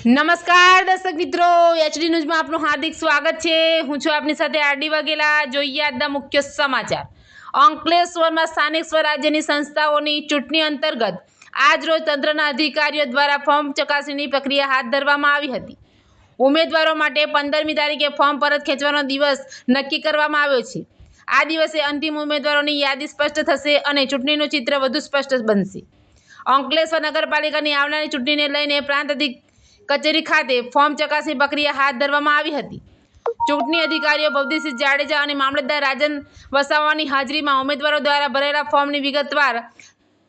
નમસ્કાર દર્શક મિત્રો, એચડી ન્યૂઝમાં આપનું હાર્દિક સ્વાગત છે। હું છું આપની સાથે આરડી વાઘેલા। જોઈએ આજના મુખ્ય સમાચાર। અંકલેશ્વરમાં સ્થાનિક સ્વરાજ્યની સંસ્થાઓની ચૂંટણી અંતર્ગત આજ રોજ તંત્રના અધિકારીઓ દ્વારા ફોર્મ ચકાસણીની પ્રક્રિયા હાથ ધરવામાં આવી હતી। ઉમેદવારો માટે 15મી તારીખે ફોર્મ પરત ખેંચવાનો દિવસ નક્કી કરવામાં આવ્યો છે। આ દિવસે અંતિમ ઉમેદવારોની યાદી સ્પષ્ટ થશે અને ચૂંટણીનું ચિત્ર વધુ સ્પષ્ટ બનશે। અંકલેશ્વર નગરપાલિકાની આવનારી ચૂંટણીને લઈને પ્રાંત કચેરી ખાતે ફોર્મ ચકાસણી પ્રક્રિયા હાથ ધરવામાં આવી હતી। ચૂંટણી અધિકારીઓ ભવદીસિંહ જાડેજા અને મામલતદાર રાજન વસાવાની હાજરીમાં ઉમેદવારો દ્વારા ભરેલા ફોર્મની વિગતવાર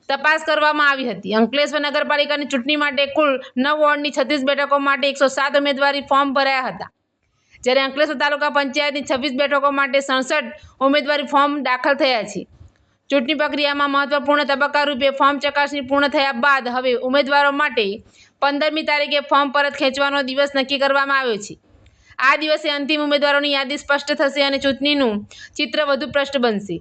તપાસ કરવામાં આવી હતી। અંકલેશ્વર નગરપાલિકાની ચૂંટણી માટે કુલ 9 વોર્ડની 36 બેઠકો માટે 107 ઉમેદવારી ફોર્મ ભરાયા હતા, જ્યારે અંકલેશ્વર તાલુકા પંચાયતની 26 બેઠકો માટે 67 ઉમેદવારી ફોર્મ દાખલ થયા છે। ચૂંટણી પ્રક્રિયામાં મહત્વપૂર્ણ તબક્કા રૂપે ફોર્મ ચકાસણી પૂર્ણ થયા બાદ હવે ઉમેદવારો માટે 15મી તારીખે ફોર્મ પરત ખેંચવાનો દિવસ નક્કી કરવામાં આવ્યો છે। આ દિવસે અંતિમ ઉમેદવારોની યાદી સ્પષ્ટ થશે અને ચૂંટણીનું ચિત્ર વધુ સ્પષ્ટ બનશે।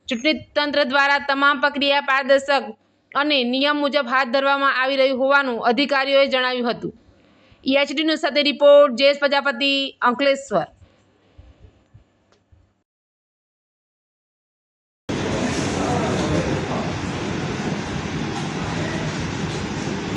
ચૂંટણી તંત્ર દ્વારા તમામ પ્રક્રિયા પારદર્શક અને નિયમ મુજબ હાથ ધરવામાં આવી રહી હોવાનું અધિકારીઓએ જણાવ્યું હતું। એચડી ન્યૂઝ સાથે રિપોર્ટ જયેશ પ્રજાપતિ, અંકલેશ્વર।